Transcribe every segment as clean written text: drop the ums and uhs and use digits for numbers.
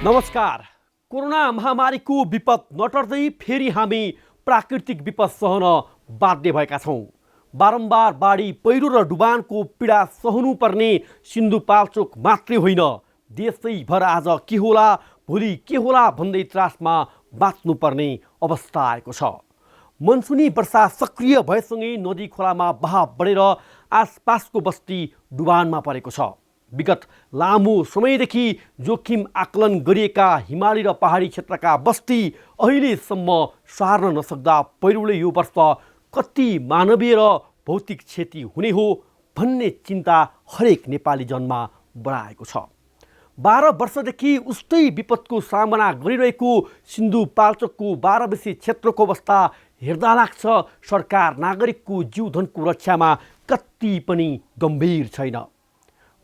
नमस्कार। कोरोना महामारीको विपद नटर्दै फेरि हामी प्राकृतिक विपद सहन बाध्य भएका छौँ। बारम्बार बाढी पहिरो र डुबानको पीडा सहनुपर्ने सिन्धुपाल्चोक मात्रै होइन, देशैभर आज के होला भोलि के होला भन्दै त्रासमा बाँच्नुपर्ने अवस्था आएको छ। मनसुनी वर्षा सक्रिय भएसँगै नदी खोलामा बहाव बढेर आसपासको बस्ती डुबानमा परेको छ। विगत लामो समयदेखि जोखिम आकलन गरिएका हिमाली र पहाडी क्षेत्रका बस्ती अहिलेसम्म सार्न नसक्दा पहिरोले यो वर्ष कति मानवीय र भौतिक क्षति हुने हो भन्ने चिन्ता हरेक नेपाली जनमा बढाएको छ। 12 वर्षदेखि उस्तै विपदको सामना गरिरहेको सिन्धुपाल्चोकको 12 बेसी क्षेत्रको अवस्था हेर्दा लाग्छ सरकार नागरिकको जीवधनको रक्षामा कति पनि गम्भीर छैन।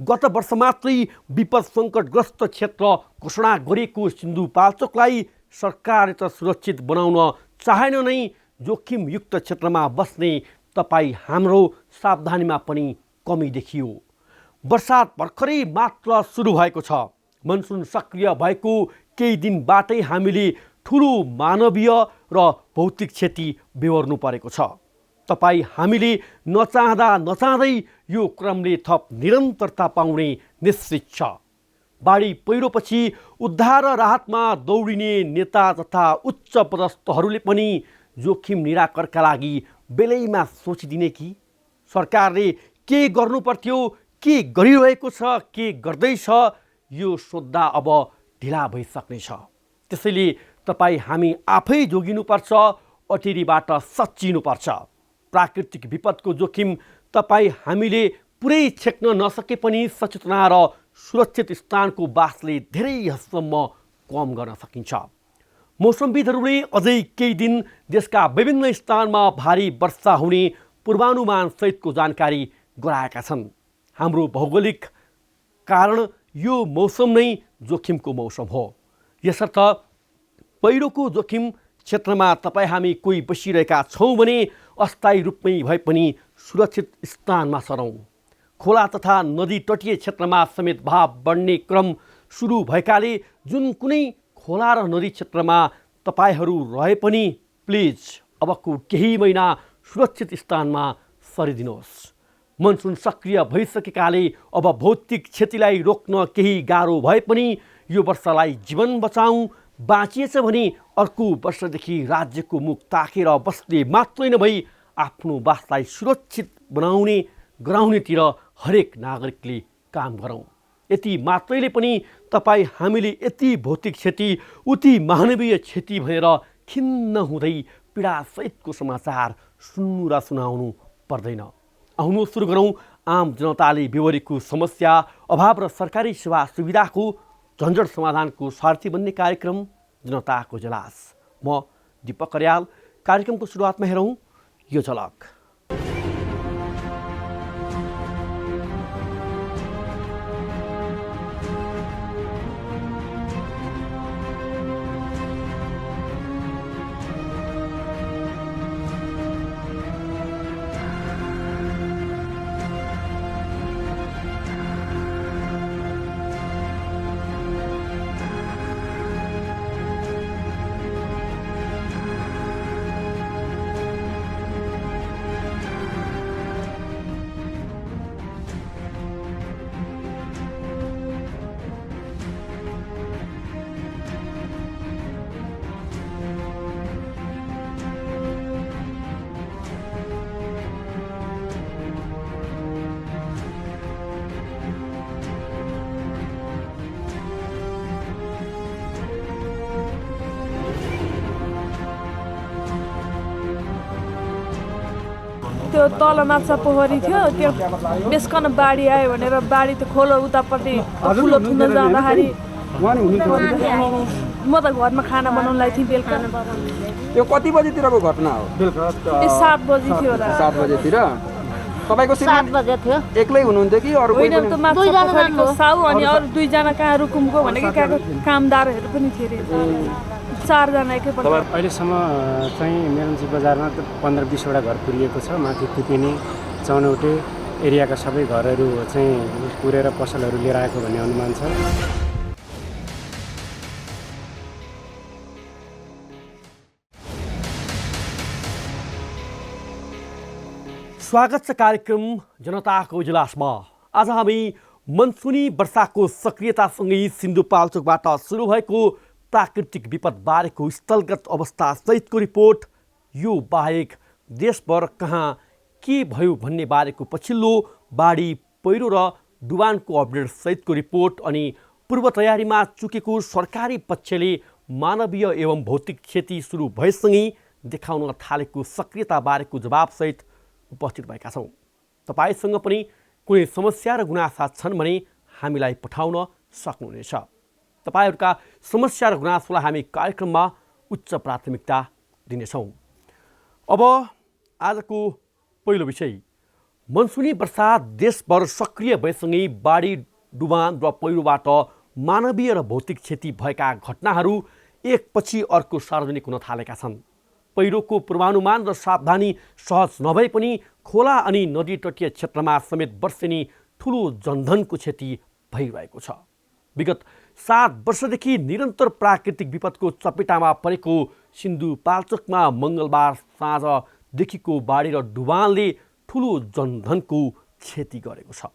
गत वर्ष मात्रै विपद सङ्कटग्रस्त क्षेत्र घोषणा गरिएको सिन्धुपाल्चोकलाई सरकारले त सुरक्षित बनाउन चाहेन नै जोखिमयुक्त क्षेत्रमा बस्ने तपाईँ हाम्रो सावधानीमा पनि कमी देखियो। वर्षात भर्खरै मात्र सुरु भएको छ। मनसुन सक्रिय भएको केही दिनबाटै हामीले ठुलो मानवीय र भौतिक क्षति बेहोर्नु परेको छ। तपाईँ हामीले नचाहँदै यो क्रमले थप निरन्तरता पाउने निश्चित छ। बाढी पहिरोपछि उद्धार र राहतमा दौडिने नेता तथा उच्च पदस्थहरूले पनि जोखिम निराकरणका लागि बेलैमा सोचिदिने कि सरकारले के गर्नुपर्थ्यो, के गरिरहेको छ, के गर्दैछ, यो सोद्धा अब ढिला भइसक्नेछ। त्यसैले तपाईँ हामी आफै जोगिनुपर्छ, अटेरीबाट सच्चिनुपर्छ। प्राकृतिक विपदको जोखिम तपाईँ हामीले पुरै छेक्न नसके पनि सचेतना र सुरक्षित स्थानको बासले धेरै हदसम्म कम गर्न सकिन्छ। मौसमविदहरूले अझै केही दिन देशका विभिन्न स्थानमा भारी वर्षा हुने पूर्वानुमान सहितको जानकारी गराएका छन्। हाम्रो भौगोलिक कारण यो मौसम नै जोखिमको मौसम हो। यसर्थ पहिरोको जोखिम क्षेत्रमा तपाईँ हामी कोही बसिरहेका छौँ भने अस्थायी रूपमै भए पनि सुरक्षित स्थानमा सरौँ। खोला तथा नदी तटीय क्षेत्रमा समेत बहाव बढ्ने क्रम सुरु भएकाले जुन कुनै खोला र नदी क्षेत्रमा तपाईँहरू रहे पनि प्लिज अबको केही महिना सुरक्षित स्थानमा सरिदिनुहोस्। मनसुन सक्रिय भइसकेकाले अब भौतिक क्षतिलाई रोक्न केही गाह्रो भए पनि यो वर्षलाई जीवन बचाउँ। बाँचिएछ भने अर्को वर्षदेखि राज्यको मुख ताकेर बस्ने मात्रै नभई आफ्नो बासलाई सुरक्षित गराउनेतिर हरेक नागरिकले काम गरौँ। यति मात्रैले पनि तपाईँ हामीले यति भौतिक क्षति उति मानवीय क्षति भनेर खिन्न हुँदै पीडासहितको समाचार सुन्नु र सुनाउनु पर्दैन। आउनु सुरु गरौँ आम जनताले बेहोरेको समस्या, अभाव र सरकारी सेवा सुविधाको झन्झट समाधानको सारथी बन्ने कार्यक्रम जनताको जलास। म दीपक अर्याल। कार्यक्रमको सुरुवातमा हेरौँ यो झलक। त्यो तल माछा पोखरी थियो, त्यो बेसकन बाढी आयो भनेर बाढी त्यो खोलो उतापट्टि ठुलो थुन्द जाँदाखेरि म त घरमा खाना बनाउनलाई थिएँ बेलुका। यो कति बजेतिरको घटना हो? बेलुका 7 बजी थियो होला। 7 बजेतिर तपाईको 7 बजे थियो। एक्लै हुनुहुन्थ्यो कि अरु कोही पनि? होइन, त माछा पोखरीको साउ अनि अरु 2 जना कहाँ रुकुमको भनेको कहाँको कामदारहरू पनि थिए रे। 4 जना एकैपल्ट। अहिलेसम्म चाहिँ मेरन्जी बजारमा 15-20 वटा घर पुरिएको छ। माथि तुपिनी चौनौटे एरियाका सबै घरहरू चाहिँ पुरेर पसलहरू लिएर आएको भन्ने अनुमान छ। स्वागत छ कार्यक्रम जनताको इजलासमा। आज हामी मनसुनी वर्षाको सक्रियतासँगै सिन्धुपाल्चोकबाट सुरु भएको प्राकृतिक विपद बारेको स्थलगत अवस्था सहितको रिपोर्ट, यो बाहेक देशभर कहाँ के भयो भन्ने बारेको पछिल्लो बाढी पहिरो र डुबानको अपडेट सहितको रिपोर्ट अनि पूर्व तयारीमा चुकेको सरकारी पक्षले मानवीय एवं भौतिक क्षति सुरु भएसँगै देखाउन थालेको सक्रियता बारेको जवाबसहित उपस्थित भएका छौँ। तपाईसँग पनि कुनै समस्या र गुनासा छन् भने हामीलाई पठाउन सक्नुहुनेछ। तपाईहरूका समस्या र गुनासोलाई हामी कार्यक्रममा उच्च प्राथमिकता दिनेछौँ। अब आजको पहिलो विषय, मनसुनी वर्षा देशभर सक्रिय भएसँगै बाढी, डुबान र पहिरोबाट मानवीय र भौतिक क्षति भएका घटनाहरू एकपछि अर्को सार्वजनिक हुन थालेका छन्। पहिरोको पूर्वानुमान र सावधानी सहज नभए पनि खोला अनि नदी तटीय क्षेत्रमा समेत वर्षेनी ठुलो जनधनको क्षति भइरहेको छ। विगत 7 वर्षदेखि निरन्तर प्राकृतिक विपदको चपेटामा परेको सिन्धुपाल्चोकमा मङ्गलबार साँझदेखिको बाढी र डुबानले ठुलो जनधनको क्षति गरेको छ।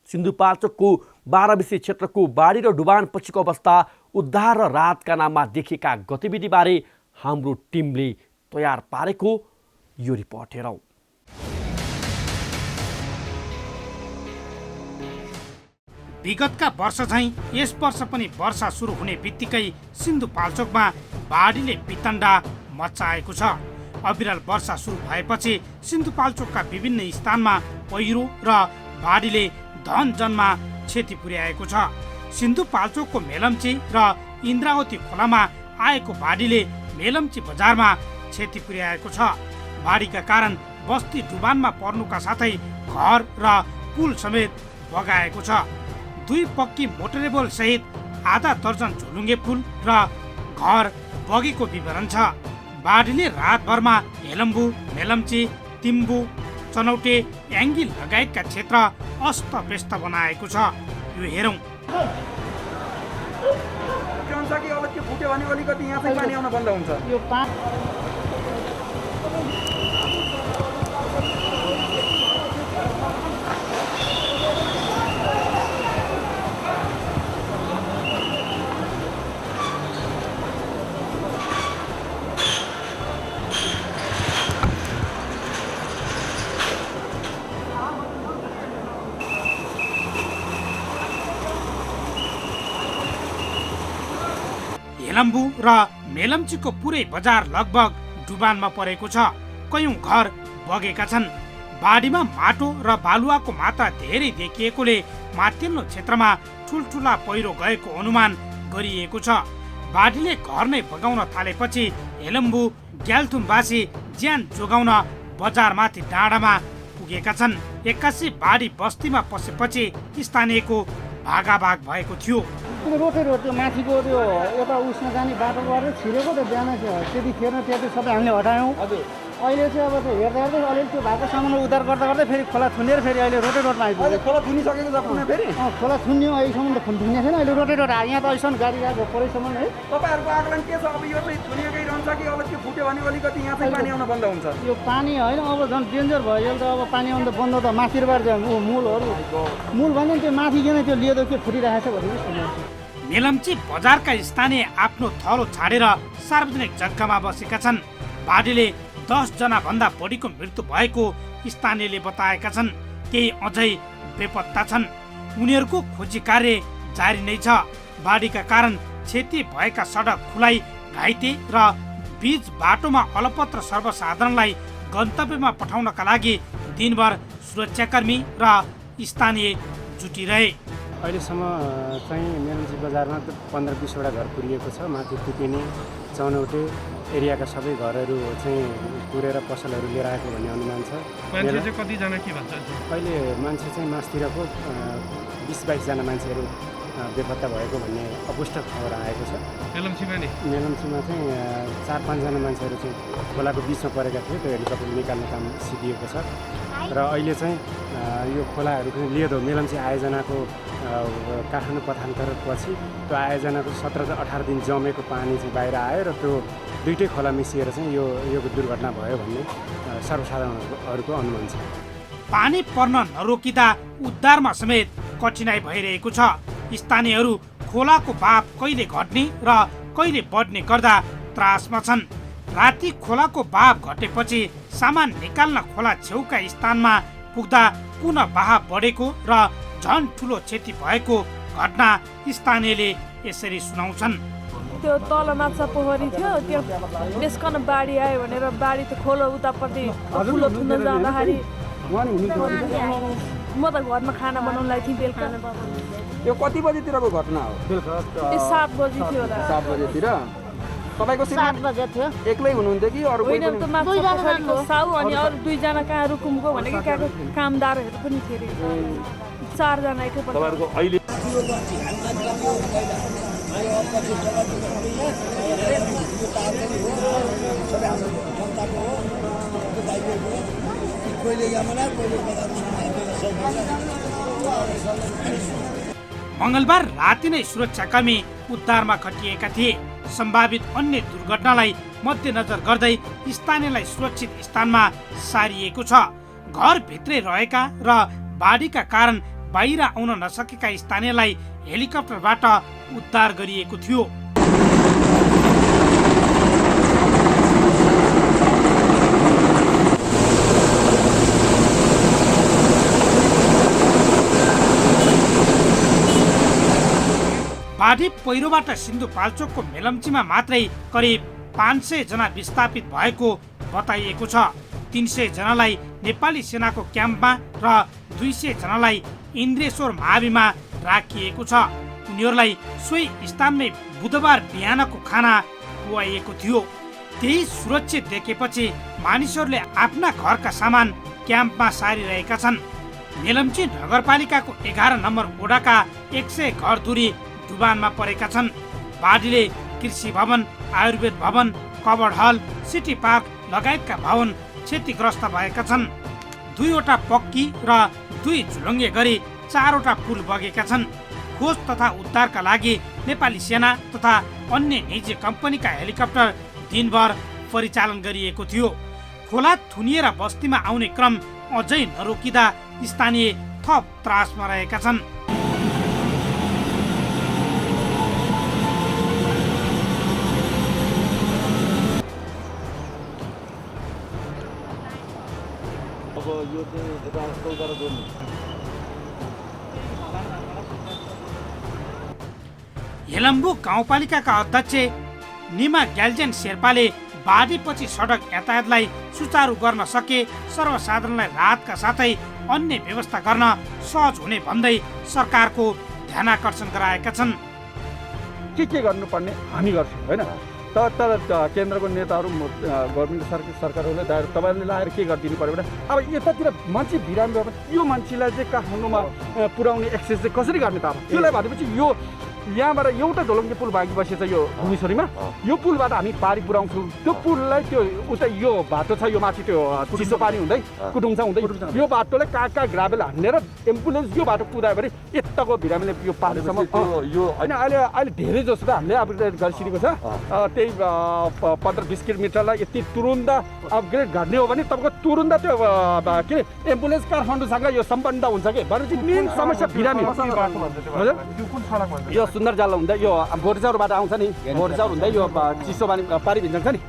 सिन्धुपाल्चोकको 12 विषय क्षेत्रको बाढी र डुबान पछिको अवस्था, उद्धार र राहतका नाममा देखिएका गतिविधिबारे हाम्रो टिमले तयार पारेको यो रिपोर्ट हेरौँ। विगतका वर्ष झैं यस वर्ष पनि वर्षा सुरु हुने बित्तिकै सिन्धुपाल्चोकमा बाढीले वितण्डा मचाएको छ। अविरल वर्षा सुरु भएपछि सिन्धुपाल्चोकका विभिन्न स्थानमा पहिरो र बाढीले धनजनमा क्षति पुर्याएको छ। सिन्धुपाल्चोकको मेलम्ची र इन्द्रावती खोलामा आएको बाढीले मेलम्ची बजारमा क्षति पुर्याएको छ। बाढीका कारण बस्ती डुबानमा पर्नुका साथै घर र पुल समेत बगाएको छ। 2 पक्की मोटरेबल सहित आधा दर्जन झुलुङ्गे पुल र घर बगेको विवरण छ। बाढीले रातभरमा हेलम्बु, मेलम्ची, तिम्बु, चनौटे, याङ्गी लगायतका क्षेत्र अस्तव्यस्त बनाएको छ। यो हेरौँ। कि अब त्यो फुट्यो भने अलिकति यहाँ चाहिँ पानी आउन बन्द हुन्छ। यो हेलम्बु र मेलम्चीको पुरै बजार लगभग डुबानमा परेको छ। कयौं घर बगेका छन्। बाढीमा माटो र बालुवाको मात्रा धेरै देखिएकोले माथिल्लो क्षेत्रमा ठुल्ठुला पहिरो गएको अनुमान गरिएको छ। बाढीले घर नै बगाउन थालेपछि हेलम्बु ग्याल्थुमवासी ज्यान जोगाउन बजारमाथि डाँडामा पुगेका छन्। 81 बाढी बस्तीमा पसेपछि स्थानीयको भागाभाग भएको थियो। रोटेर त्यो माथिको त्यो एउटा उसमा जाने बाटो गरेर छिरेको त बिहान त्यति थिएन, त्यति सबै हामीले हटायौँ। अहिले चाहिँ अब त्यो हेर्दा हेर्दै अलिअलि त्यो भएको सामान उद्धार गर्दा गर्दै फेरि खोला थुनेर फेरि अहिले रोटे रोडमा आइपुग्यो। खोला थुनिसकेको छ पुनः फेरि? खोला थुन्यो, अहिलेसम्म त थुन्ने छैन। अहिले रोटे रोड यहाँ त अहिलेसम्म गाडी गएको परैसम्म है। तपाईँहरूको आकलन के छ? अब यो चाहिँ थुनिएकै रहन्छ कि अब त्यो फुट्यो भने अलिकति यहाँ चाहिँ पानी आउन बन्द हुन्छ? यो पानी होइन, अब झन् डेन्जर भयो। यो त अब पानी आउनु त बन्द त माथिबाट मूल भन्दा त्यो माथि किन त्यो लिएको के फुटिरहेको छ भनेर सुनेको। मेलम्ची बजारका स्थानीय आफ्नो थलो छाडेर सार्वजनिक जग्गामा बसेका छन्। बाढीले 10 जना भन्दा बढीको मृत्यु भएको स्थानीयले बताएका छन्। केही अझै बेपत्ता छन्। उनीहरूको खोजी कार्य जारी नै छ। बाढीका कारण क्षति भएका सडक खुलाइ, घाइते र बीच बाटोमा अलपत्र सर्वसाधारणलाई गन्तव्यमा पठाउनका लागि दिनभर सुरक्षाकर्मी र स्थानीय जुटिरहे। अहिलेसम्म चाहिँ मेलम्ची बजारमा 15-20 वटा घर पुरिएको छ। माथि तुपिने, चनौटे एरियाका सबै घरहरू चाहिँ पुरेर पसलहरू लिएर आएको भन्ने अनुमान छ। मान्छे चाहिँ कतिजना के भन्छ? अहिले मान्छे चाहिँ मासतिरको 20-22 जना मान्छेहरू बेपत्ता भएको भन्ने अपुष्ट खबर आएको छ। मेलम्चीमा चाहिँ 4-5 जना मान्छेहरू चाहिँ खोलाको बिचमा परेका थिए। त्यो हेलिकप्टर निकाल्ने काम सिकिएको छ र अहिले चाहिँ यो खोलाहरू लिएको मेलम्ची आयोजनाको काठमाडौँ पठान्तरपछि त्यो आयोजनाको 17-18 दिन जमेको पानी चाहिँ बाहिर आयो र त्यो दुईटै खोला मिसिएर चाहिँ यो दुर्घटना भयो भन्ने सर्वसाधारणहरूको अनुमान छ। पानी पर्न नरोकिँदा उद्धारमा समेत कठिनाई भइरहेको छ। स्थानीयहरू खोलाको बाप कहिले घट्ने र कहिले बढ्ने गर्दा त्रासमा छन्। राति खोलाको बाप घटेपछि सामान निकाल्न खोला छेउका स्थानमा पुग्दा पुनः बहाव बढेको र झन ठुलो क्षति भएको घटना स्थानीयले यसरी सुनाउँछन्। त्यो तल माछा पोखरी थियो, त्यो बेसकन बाढी आयो भनेर बाढी त खोलो उतापट्टि ठुलो थुन्न जाँदाखेरि म त घरमा खाना बनाउनलाई थिएँ बेलुका। यो कति बजेतिरको घटना हो? त्यो 7 बजी थियो होला। 7 बजेतिर तपाईको 7 बजे थियो। एक्लै हुनुहुन्थ्यो कि अरु कोही होइन, त्यो माछा पोखरीको साउ अनि अरू 2 जना कहाँ रुकुमको भनेको कहाँको कामदारहरू पनि थियो अरे। 4 जना एकैपल्ट। तपाईहरुको अहिले मंगलबार राति नै सुरक्षाकर्मी उद्धारमा खटिएका थिए। सम्भावित अन्य दुर्घटनालाई मध्यनजर गर्दै स्थानीयलाई सुरक्षित स्थानमा सारिएको छ। घरभित्रै रहेका र बाढीका कारण बाहिर आउन नसकेका स्थानीयलाई हेलिकप्टरबाट उद्धार गरिएको थियो। बाढी पहिरोबाट सिन्धुपाल्चोकको मेलम्चीमा मात्रै करिब 500 जना विस्थापित भएको बताइएको छ। 300 जनालाई नेपाली सेनाको क्याम्पमा र 200 जनालाई इन्द्रेश्वर माविमा राखिएको छ। उनीहरूलाई सोही स्थानमै बुधबार बिहानको खाना खुवाइएको थियो। त्यही सुरक्षित देखेपछि मानिसहरूले आफ्ना घरका सामान क्याम्पमा सारिरहेका छन्। मेलम्ची नगरपालिकाको 11 नम्बर वडाका 100 घर दूरी डुबानमा परेका छन्। बाढीले कृषि भवन, आयुर्वेद भवन, कबड हल, सिटी पार्क लगायतका भवन क्षतिग्रस्त भएका छन्। 2 वटा पक्की र 2 झुलङ्गे गरी 4 वटा पुल बगेका छन्। खोज तथा उद्धारका लागि नेपाली सेना तथा अन्य निजी कम्पनीका हेलिकप्टर दिनभर परिचालन गरिएको थियो। खोला थुनिएर बस्तीमा आउने क्रम अझै नरोकिँदा स्थानीय थप त्रासमा रहेका छन्। हेलम्बु गाउँपालिकाका अध्यक्ष निमा ग्याल्जेन शेर्पाले बाढीपछि सडक यातायातलाई सुचारू गर्न सके सर्वसाधारणलाई राहतका साथै अन्य व्यवस्था गर्न सहज हुने भन्दै सरकारको ध्यानाकर्षण गराएका छन्। के गर्नुपर्ने हामी गर्छौँ हैन। तर केन्द्रको नेताहरू गभर्मेन्ट सरकारहरूले तपाईँहरूले लाएर के गरिदिनु पर्यो भने अब यतातिर मान्छे बिरामी भयो भने यो मान्छेलाई चाहिँ काठमाडौँमा पुर्याउने एक्सेस चाहिँ कसरी गर्ने त? अब त्यसलाई भनेपछि यो यहाँबाट एउटा ढोलङ्गे पुल बाँकी बसेछ यो भुइँसरीमा, यो पुलबाट हामी पारी पुर्याउँछौँ। त्यो पुललाई त्यो उता यो बाटो छ, यो माथि त्यो चिसो पानी हुँदै कुटुङसा हुँदै यो बाटोलाई कहाँ ग्राभेल हानेर एम्बुलेन्स यो बाटो कुदायो भने यताको बिरामीले यो पानीसम्म यो होइन। अहिले धेरै जस्तो त हामीले अपग्रेड गरिसकेको छ। त्यही 15-20 किलोमिटरलाई यति तुरुन्त अपग्रेड गर्ने हो भने तपाईँको तुरुन्त त्यो के अरे एम्बुलेन्स काठमाडौँसँग यो सम्बन्ध हुन्छ कि भनेपछि मेन समस्या बिरामी यो सुन्दर जाल हुँदै यो भोटचौरबाट आउँछ नि, भोटचौर हुँदै यो चिसो पानी पारी भिज्जङ छ नि,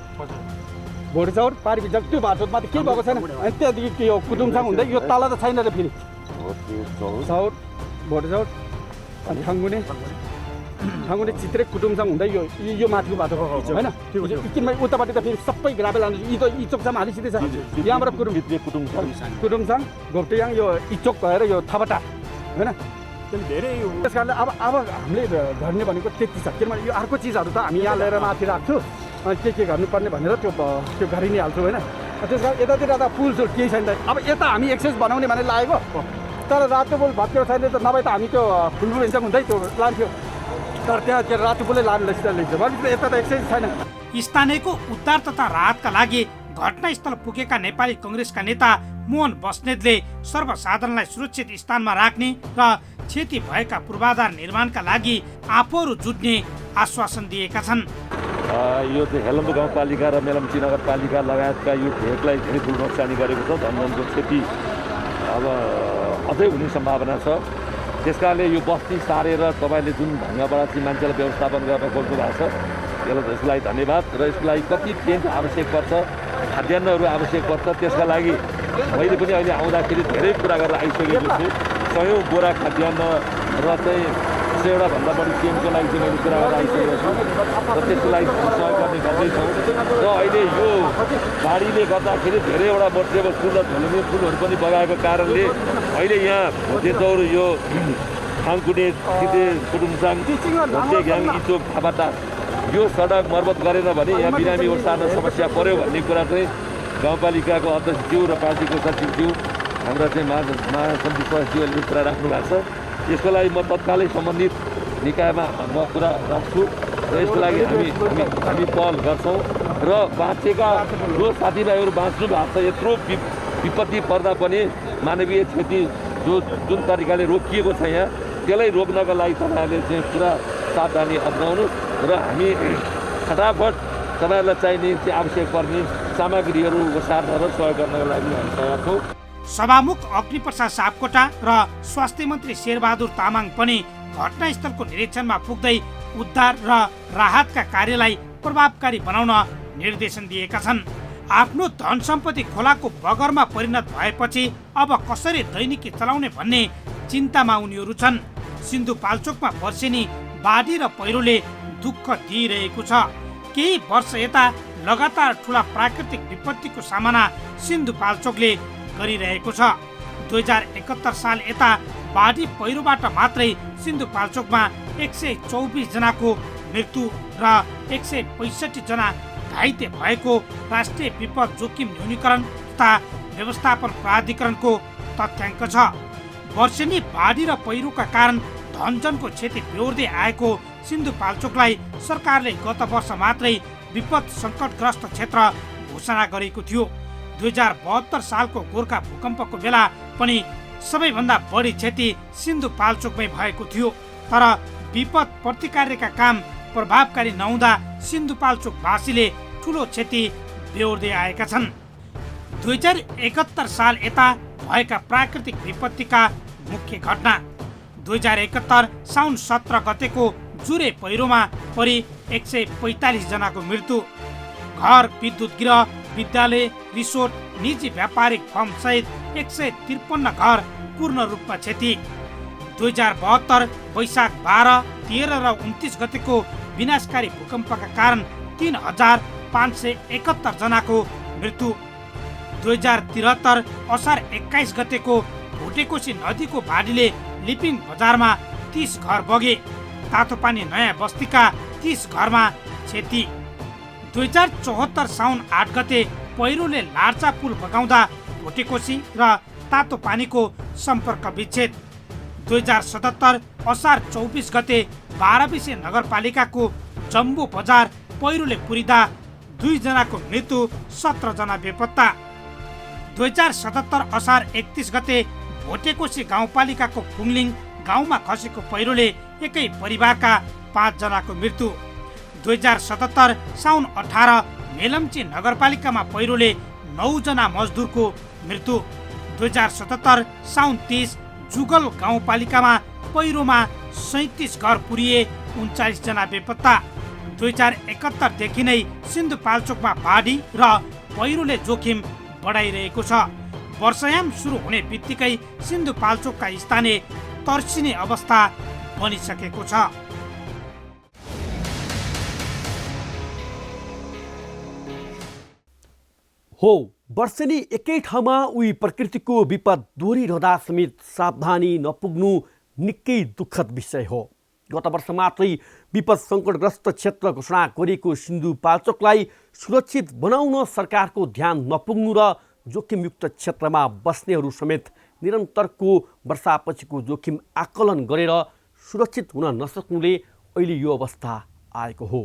भोटचौर पारी भिज्जङ त्यो बाटोमा त केही भएको छैन। अनि त्यहाँदेखि यो कुटुङसँग हुँदै यो तल त छैन र फेरि चौर भोटचौर अनि ठाङ्गुने चित्रे कुटुङसँग हुँदै यो माथिको बाटो होइन। किनभने उतापट्टि त फेरि सबै ग्राभेल हाल्नु इचोकसम्म हालिसिँदै छ। यहाँबाट कुटुङसँग घोप्टेयाङ यो इचोक भएर यो थपटा होइन। धेरै त्यस कारणले अब हामीले गर्ने भनेको त्यति छ। किनभने यो अर्को चिजहरू त हामी यहाँ ल्याएर माथि राख्छु, के गर्नुपर्ने भनेर त्यो गरि नै हाल्छौँ होइन। त्यस कारण यतातिर त पुलसुल केही छैन। अब यता हामी एक्सेस बनाउने भनेर लागेको, तर रातो पुल भत्केको छैन त, नभए त हामी त्यो ठुल्ठुलो हिसाब हुँदै त्यो लान्थ्यो, तर त्यहाँ रातो पुलै लानु लैन्छ भने यता त एक्सेस छैन। स्थानीयको उद्धार तथा राहतका लागि घटनास्थल पुगेका नेपाली कङ्ग्रेसका नेता मोहन बस्नेतले सर्वसाधारणलाई सुरक्षित स्थानमा राख्ने र क्षति भएका पूर्वाधार निर्माणका लागि आफूहरू जुट्ने आश्वासन दिएका छन्। यो चाहिँ हेलम्बु गाउँपालिका र मेलम्ची नगरपालिका लगायतका यो भेगलाई धेरै ठुलो नोक्सानी गरेको छ। धनजनको क्षति अब अझै हुने सम्भावना छ। त्यसकारणले यो बस्ती सारेर तपाईँले जुन ढङ्गबाट चाहिँ मान्छेलाई व्यवस्थापन गर्न खोज्नु भएको छ यसलाई धन्यवाद। र यसको लागि कति टेन्ट आवश्यक पर्छ, खाद्यान्नहरू आवश्यक पर्छ, त्यसका लागि मैले पनि अहिले आउँदाखेरि धेरै कुरा गरेर आइसकेको छु। 100 बोरा खाद्यान्न र चाहिँ 100 भन्दा बढी टेन्टको लागि चाहिँ मैले कुरा गरेर आइसकेको छु र त्यसको लागि सहयोग गर्ने गर्दैछौँ। र अहिले यो बाढीले गर्दाखेरि धेरैवटा मर्जेबल फुल र झुलुङ्गे फुलहरू पनि बगाएको कारणले अहिले यहाँ भोटेचौर यो खाङकुने सिधे कुटुमसाङ भोटे ग्याङ इचोक थापाटा यो सडक मर्मत गरेन भने यहाँ बिरामी ओसार्न समस्या पर्यो भन्ने कुरा चाहिँ गाउँपालिकाको अध्यक्षज्यू र पार्टीको सचिवज्यू हाम्रा चाहिँ महासमिति सदस्यज्यूहरूले कुरा राख्नु भएको छ। यसको लागि म तत्कालै सम्बन्धित निकायमा म कुरा राख्छु र यसको लागि हामी पहल गर्छौँ। र बाँचेका जो साथीभाइहरू बाँच्नु भएको छ, यत्रो विपत्ति पर्दा पनि मानवीय क्षति जुन तरिकाले रोकिएको छ यहाँ त्यसलाई रोक्नका लागि तपाईँहरूले चाहिँ पुरा सावधानी अपनाउनु र हामी फटाफट तपाईँहरूलाई चाहिने चाहिँ आवश्यक पर्ने सामग्रीहरू ओसार्न र सहयोग गर्नका लागि हामी तयार छौँ। सभामुख अग्निप्रसाद सापकोटा र स्वास्थ्य मन्त्री शेरबहादुर तामाङ पनि घटनास्थलको निरीक्षणमा पुग्दै उद्धार र राहतका कार्यलाई प्रभावकारी बनाउन निर्देशन दिएका छन्। आफ्नो धन सम्पत्ति खोलाको बगरमा परिणत भएपछि अब कसरी दैनिकी चलाउने भन्ने चिन्तामा उनीहरू छन्। सिन्धुपाल्चोकमा वर्षेनी बाढी र पहिरोले दुःख दिइरहेको छ। केही वर्ष यता लगातार ठुला प्राकृतिक विपत्तिको सामना सिन्धुपाल्चोकले गरिरहेको छ। 2071 साल यता बाढी पहिरोबाट मात्रै सिन्धुपाल्चोकमा 124 जनाको मृत्यु र 165 जना घाइते भएको राष्ट्रिय विपद जोखिम न्यूनीकरण तथा व्यवस्थापन प्राधिकरणको तथ्याङ्क छ। वर्षेनी बाढी र पहिरोका कारण धनजनको क्षति बेहोर्दै आएको सिन्धुपाल्चोकलाई सरकारले गत वर्ष मात्रै विपद सङ्कटग्रस्त क्षेत्र घोषणा गरेको थियो। 2072 सालको गोर्खा भूकम्पको बेला पनि सबैभन्दा बढी क्षति सिन्धुपाल्चोकमै भएको थियो। तर विपद प्रतिकारका काम प्रभावकारी नहुँदा सिन्धुपाल्चोकवासीले ठुलो क्षति बेहोर्दै आएका छन्। 2071 साल यता भएका प्राकृतिक विपत्तिका मुख्य घटना: 2071 साउन 17 गतेको जुरे पहिरोमा परि 145 जनाको मृत्यु। घर, विद्युत गृह, विद्यालय, रिसोर्ट, निजी व्यापारिक फर्म सहित 153 घर पूर्ण रूपमा क्षति। 2072 वैशाख 12, 13 र 29 गतेको विनाशकारी भूकम्पका कारण 3571 जनाको मृत्यु। 2073 असार 21 गतेको भोटेकोशी नदीको बाढीले लिपिङ बजारमा 30 घर बगे। तातोपानी नयाँ बस्तीका 30 घरमा क्षति। 2074 साउन 8 गते पहिरोले लार्चा पुल बगाउँदा भोटेकोशी र तातोपानीको सम्पर्क विच्छेद। 2077 असार 24 गते 12 नगरपालिकाको जम्बो बजार पहिरोले पुरिँदा 2 जनाको मृत्यु, 17 जना बेपत्ता। 2077 असार 31 गते भोटेकोशी गाउँपालिकाको फुङलिङ गाउँमा खसेको पहिरोले एकै परिवारका 5 जनाको मृत्यु। 2077 साउन 18 मेलम्ची नगरपालिकामा पहिरोले 9 जना मजदुरको मृत्यु। 2077 साउन 30 जुगल गाउँपालिकामा पहिरोमा 37 घर पुरिए, 39 जना बेपत्ता। 2071 देखि नै सिन्धुपाल्चोकमा बाढी र पहिरोले जोखिम बढाइरहेको छ। वर्षायाम सुरु हुने बित्तिकै सिन्धुपाल्चोकका स्थानीय तर्सिने अवस्था बनिसकेको छ। हो, वर्षेनी एकै ठाउँमा उही प्रकृतिको विपद दोहोरिरहँदा समेत सावधानी नपुग्नु निकै दुःखद विषय हो। गत वर्ष मात्रै विपद सङ्कटग्रस्त क्षेत्र घोषणा गरिएको सिन्धुपाल्चोकलाई सुरक्षित बनाउन सरकारको ध्यान नपुग्नु र जोखिमयुक्त क्षेत्रमा बस्नेहरू समेत निरन्तरको वर्षापछिको जोखिम आकलन गरेर सुरक्षित हुन नसक्नुले अहिले यो अवस्था आएको हो।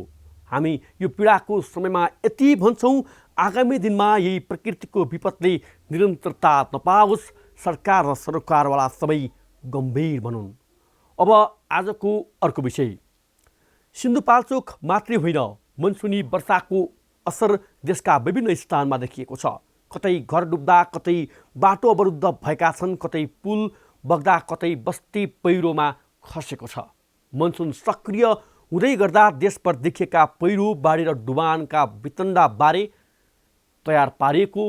हामी यो पीडाको समयमा यति भन्छौँ, आगामी दिनमा यही प्रकृतिको विपदले निरन्तरता नपाओस्। सरकार र सरोकारवाला सबै गम्भीर बनुन्। अब आजको अर्को विषय। सिन्धुपाल्चोक मात्रै होइन, मनसुनी वर्षाको असर देशका विभिन्न स्थानमा देखिएको छ। कतै घर डुब्दा, कतै बाटो अवरुद्ध भएका छन्, कतै पुल बग्दा, कतै बस्ती पहिरोमा खसेको छ। मनसुन सक्रिय हुँदै गर्दा देशभर देखिएका पहिरो, बाढी र डुबानका वितण्डाबारे तयार पारिएको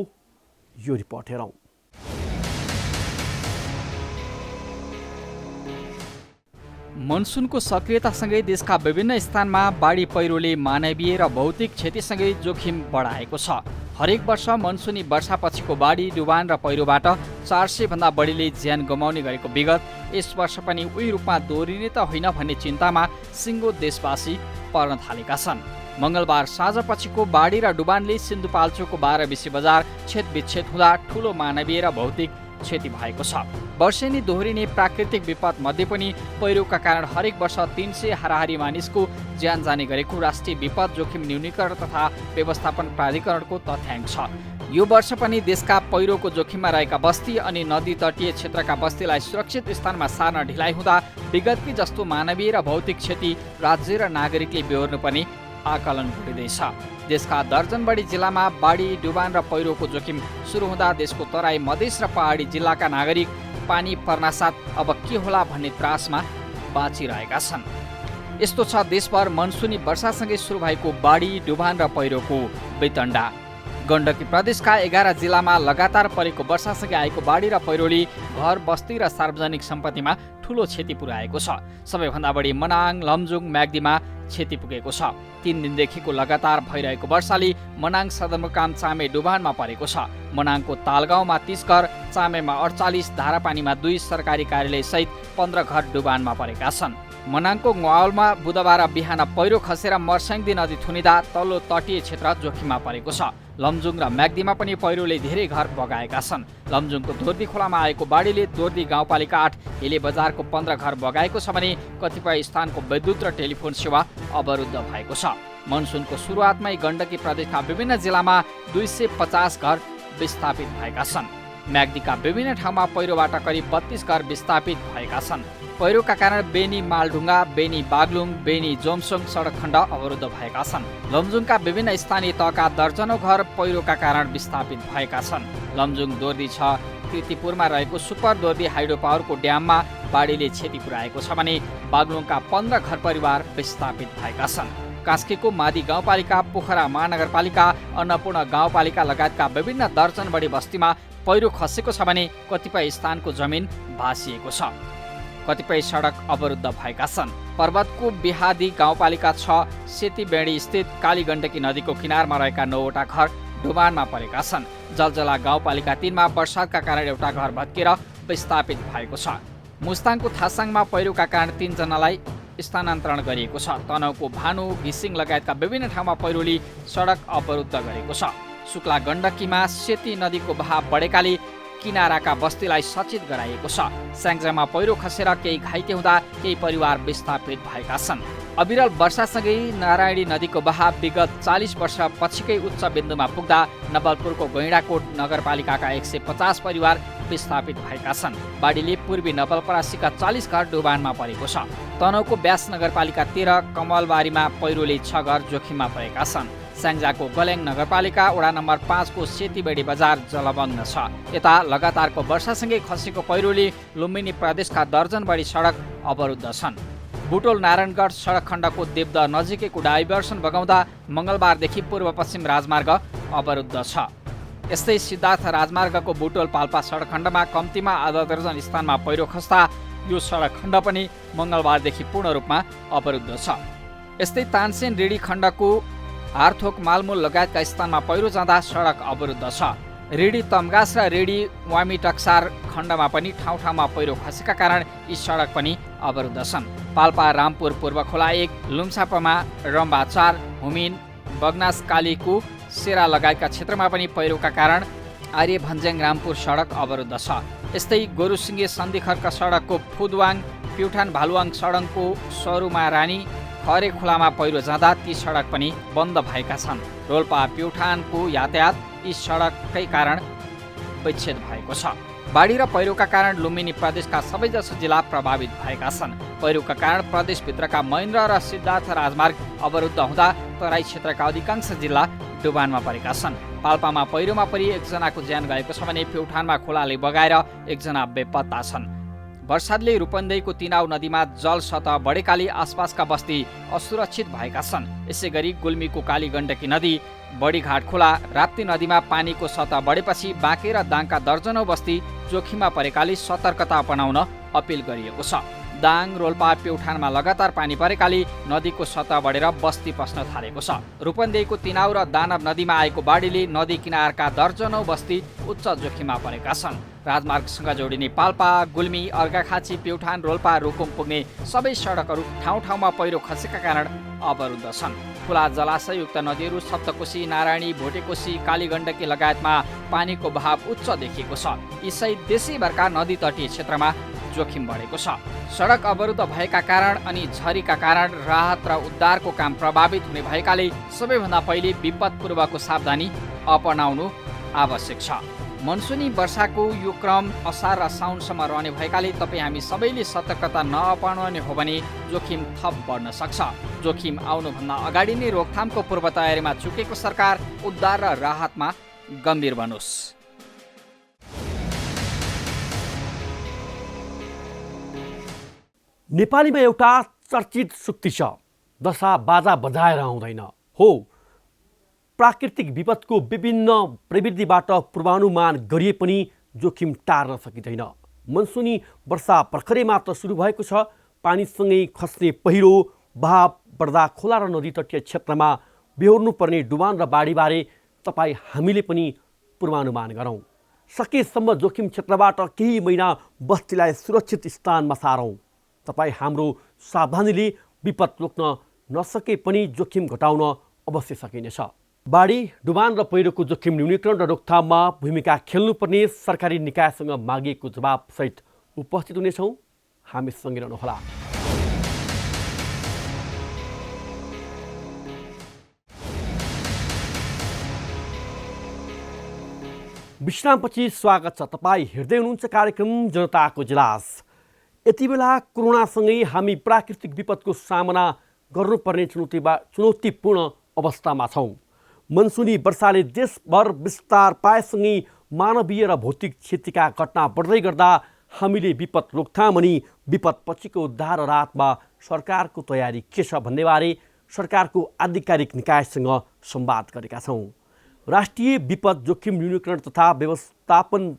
यो रिपोर्ट हेरौँ। मनसुनको सक्रियतासँगै देशका विभिन्न स्थानमा बाढी पहिरोले मानवीय र भौतिक क्षतिसँगै जोखिम बढाएको छ। हरेक वर्ष मनसुनी वर्षापछिको बाढी, डुबान र पहिरोबाट 400 भन्दा बढीले ज्यान गुमाउने गरेको विगत यस वर्ष पनि उही रूपमा दोहोरिने त होइन भन्ने चिन्तामा सिङ्गो देशवासी पर्न थालेका छन्। मङ्गलबार साँझपछिको बाढी र डुबानले सिन्धुपाल्चोकको 12 बिसी बजार छेदविच्छेद हुँदा ठूलो मानवीय र भौतिक क्षति भएको छ। वर्षेनी दोहोरिने प्राकृतिक विपद मध्ये पनि पहिरोका कारण हरेक वर्ष 300 हाराहारी मानिसको ज्यान जाने गरेको राष्ट्रिय विपद जोखिम न्यूनीकरण तथा व्यवस्थापन प्राधिकरणको तथ्याङ्क छ। यो वर्ष पनि देशका पहिरोको जोखिममा रहेका बस्ती अनि नदी तटीय क्षेत्रका बस्तीलाई सुरक्षित स्थानमा सार्न ढिलाइ हुँदा विगतकै जस्तो मानवीय र भौतिक क्षति राज्य र नागरिकले बेहोर्नुपर्ने आकलन गरिँदैछ। देशका दर्जन बढी जिल्लामा बाढी, डुबान र पहिरोको जोखिम सुरु हुँदा देशको तराई, मधेस र पहाडी जिल्लाका नागरिक पानी पर्नासाथ अब के होला भन्ने त्रासमा बाँचिरहेका छन्। यस्तो छ देशभर मनसुनी वर्षासँगै सुरु भएको बाढी, डुबान र पहिरोको वितण्डा। गण्डकी प्रदेशका 11 जिल्लामा लगातार परेको वर्षासँगै आएको बाढी र पहिरोले घर, बस्ती र सार्वजनिक सम्पत्तिमा ठूलो क्षति पुर्याएको छ। सबैभन्दा बढी मनाङ, लमजुङ, म्याग्दीमा क्षति पुगेको छ। 3 दिनदेखिको लगातार भइरहेको वर्षाले मनाङ सदरमुकाम चामे डुबानमा परेको छ। मनाङको तालगाउँमा 30 घर, चामेमा 48, धारापानीमा 2 सरकारी कार्यालय सहित 15 घर डुबानमा परेका छन्। मनाङको ङ्वाउलमा बुधबार बिहान पहिरो खसेर मर्स्याङ्दी नदी थुनिँदा तल्लो तटीय क्षेत्र जोखिममा परेको छ। लमजुङ र म्याग्दीमा पनि पहिरोले धेरै घर बगाएका छन्। लमजुङको दोर्दी खोलामा आएको बाढीले दोर्दी गाउँपालिका 8 हिले बजारको 15 घर बगाएको छ भने कतिपय स्थानको विद्युत र टेलिफोन सेवा अवरुद्ध भएको छ। मनसुनको सुरुवातमै गण्डकी प्रदेशका विभिन्न जिल्लामा 250 घर विस्थापित भएका छन्। म्याग्दीका विभिन्न ठाउँमा पहिरोबाट करिब 32 घर विस्थापित भएका छन्। पहिरोका कारण बेनी मालढुङ्गा, बेनी बागलुङ, बेनी जोमसोङ सडक खण्ड अवरुद्ध भएका छन्। लमजुङका विभिन्न स्थानीय तहका दर्जनौं घर पहिरोका कारण विस्थापित भएका छन्। लमजुङ दोर्दी 6 कीर्तिपुरमा रहेको सुपर दोर्दी हाइड्रो पावरको ड्याममा बाढीले क्षति पुर्याएको छ भने बागलुङका 15 घर परिवार विस्थापित भएका छन्। कास्कीको मादी गाउँपालिका, पोखरा महानगरपालिका, अन्नपूर्ण गाउँपालिका लगायतका विभिन्न दर्जन बढी बस्तीमा पहिरो खसेको छ भने कतिपय स्थानको जमिन भासिएको छ। कतिपय सडक अवरुद्ध भएका छन्। पर्वतको बिहादी गाउँपालिका 6 सेतीबेडी स्थित कालीगण्डकी नदीको किनारमा रहेका 9 वटा घर डुबानमा परेका छन्। जलजला गाउँपालिका 3 मा वर्षाका कारण एउटा घर भत्केर विस्थापित भएको छ। मुस्ताङको थासाङमा पहिरोका कारण 3 जनालाई स्थानान्तरण गरिएको छ। तनहुको भानु, घिसिङ लगायतका विभिन्न ठाउँमा पहिरोले सडक अवरुद्ध गरेको छ। शुक्ला गण्डकीमा सेती नदीको बहाव बढेकाले किनाराका बस्तीलाई सचेत गराइएको छ। स्याङ्जामा पहिरो खसेर केही घाइते हुँदा केही परिवार विस्थापित भएका छन्। अविरल वर्षासँगै नारायणी नदीको बहाव विगत 40 वर्ष पछिकै उच्च बिन्दुमा पुग्दा नवलपुरको गैँडाकोट नगरपालिकाका 150 परिवार विस्थापित भएका छन्। बाढीले पूर्वी नवलपरासीका 40 घर डुबानमा परेको छ। तनहुको व्यास नगरपालिका 13 कमलबारीमा पहिरोले 6 घर जोखिममा परेका छन्। स्याङ्जाको गल्याङ नगरपालिका वडा नम्बर 5 को सेतीबेडी बजार जलमग्न छ। यता लगातारको वर्षासँगै खसेको पहिरोले लुम्बिनी प्रदेशका दर्जन बढी सडक अवरुद्ध छन्। बुटोल नारायणगढ सडक खण्डको देवदह नजिकैको डाइभर्सन बगाउँदा मङ्गलबारदेखि पूर्व पश्चिम राजमार्ग अवरुद्ध छ। यस्तै सिद्धार्थ राजमार्गको बुटोल पाल्पा सडक खण्डमा कम्तीमा आधा दर्जन स्थानमा पहिरो खस्दा यो सडक खण्ड पनि मङ्गलबारदेखि पूर्ण रूपमा अवरुद्ध छ। यस्तै तानसेन रेडी खण्डको हारथोक, मालमूल लगायतका स्थानमा पहिरो जाँदा सडक अवरुद्ध छ। रेडी तमगास र रेडी वामी टक्सार खण्डमा पनि ठाउँ ठाउँमा पहिरो खसेका कारण यी सडक पनि अवरुद्ध छन्। पाल्पा, रामपुर, पूर्वखोला 1, लुम्सापामा रम्बा 4, हुमिन, बगनास, कालीकु, सेरा लगायतका क्षेत्रमा पनि पहिरोका कारण आर्य भन्ज्याङ रामपुर सडक अवरुद्ध छ। यस्तै गोरुसिङ्गे सन्धिखर्क सडकको फुदवाङ, प्युठान भालुवाङ सडकको सरुमा रानी, खरे खोलामा पहिरो जाँदा ती सडक पनि बन्द भएका छन्। रोल्पा प्युठानको यातायात यी सडककै कारण विच्छेद भएको छ। बाढी र पहिरोका कारण लुम्बिनी प्रदेशका सबैजसो जिल्ला प्रभावित भएका छन्। पहिरोका कारण प्रदेशभित्रका महेन्द्र र सिद्धार्थ राजमार्ग अवरुद्ध हुँदा तराई क्षेत्रका अधिकांश जिल्ला डुबानमा परेका छन्। पाल्पामा पहिरोमा परि एकजनाको ज्यान गएको छ भने प्युठानमा खोलाले बगाएर एकजना बेपत्ता छन्। वर्षाले रूपन्देहीको तिनाउ नदीमा जल सतह बढेकाले आसपासका बस्ती असुरक्षित भएका छन्। यसैगरी गुल्मीको कालीगण्डकी नदी बढीघाट खोला राप्ती नदीमा पानीको सतह बढेपछि बाँके र दाङका दर्जनौं बस्ती जोखिममा परेकाले सतर्कता अपनाउन अपिल गरिएको छ। दाङ रोल्पा प्युठानमा लगातार पानी परेकाले नदीको सतह बढेर बस्ती पस्न थालेको छ। रूपन्देहीको तिनाउ र दानव नदीमा आएको बाढीले नदी किनारका दर्जनौं बस्ती उच्च जोखिममा परेका छन्। राजमार्गसँग जोडिने पाल्पा, गुल्मी, अर्घाखाँची, प्युठान, रोल्पा, रुकुम पुग्ने सबै सडकहरू ठाउँ ठाउँमा पहिरो खसेका कारण अवरुद्ध छन्। खुला जलाशययुक्त नदीहरू सप्तकोशी, नारायणी, भोटेकोशी, कालीगण्डकी लगायतमा पानीको बहाव उच्च देखिएको छ। यसै देशैभरका नदी तटीय क्षेत्रमा जोखिम बढेको छ। सडक अवरुद्ध भएका कारण अनि झरीका कारण राहत र उद्धारको काम प्रभावित हुने भएकाले सबैभन्दा पहिले विपद पूर्वको सावधानी अपनाउनु आवश्यक छ। मनसुनी वर्षाको यो क्रम असार र साउनसम्म रहने भएकाले तपाईँ हामी सबैले सतर्कता नअपनाउने हो भने जोखिम थप बढ्न सक्छ। जोखिम आउनुभन्दा अगाडि नै रोकथामको पूर्व तयारीमा चुकेको सरकार उद्धार र राहतमा गम्भीर बनुस्। नेपालीमा एउटा चर्चित सुक्ति छ, दशा बाजा बजाएर आउँदैन। हो, प्राकृतिक विपदको विभिन्न प्रवृत्तिबाट पूर्वानुमान गरिए पनि जोखिम टार्न सकिँदैन। मनसुनी वर्षा भर्खरै मात्र सुरु भएको छ। पानीसँगै खस्ने पहिरो, बहाव बढ्दा खोला र नदी तटीय क्षेत्रमा बेहोर्नुपर्ने डुबान र बाढीबारे तपाईँ हामीले पनि पूर्वानुमान गरौँ। सकेसम्म जोखिम क्षेत्रबाट केही महिना बस्तीलाई सुरक्षित स्थानमा सारौँ। तपाईँ हाम्रो सावधानीले विपद रोक्न नसके पनि जोखिम घटाउन अवश्य सकिनेछ। बाढी, डुबान र पहिरोको जोखिम न्यूनीकरण र रोकथाममा भूमिका खेल्नुपर्ने सरकारी निकायसँग मागिएको जवाबसहित उपस्थित हुनेछौँ। हामीसँगै रहनुहोला। विश्रामपछि स्वागत छ। तपाईँ हेर्दै हुनुहुन्छ कार्यक्रम जनताको इजलास। यति बेला कोरोनासँगै हामी प्राकृतिक विपदको सामना गर्नुपर्ने चुनौतीपूर्ण अवस्थामा छौँ। मनसुनी वर्षाले देशभर विस्तार पाएसँगै मानवीय र भौतिक क्षतिका घटना बढ्दै गर्दा हामीले विपद रोकथाम अनि विपद पछिको उद्धार र राहतमा सरकारको तयारी के छ भन्नेबारे सरकारको आधिकारिक निकायसँग संवाद गरेका छौँ। राष्ट्रिय विपद जोखिम न्यूनीकरण तथा व्यवस्थापन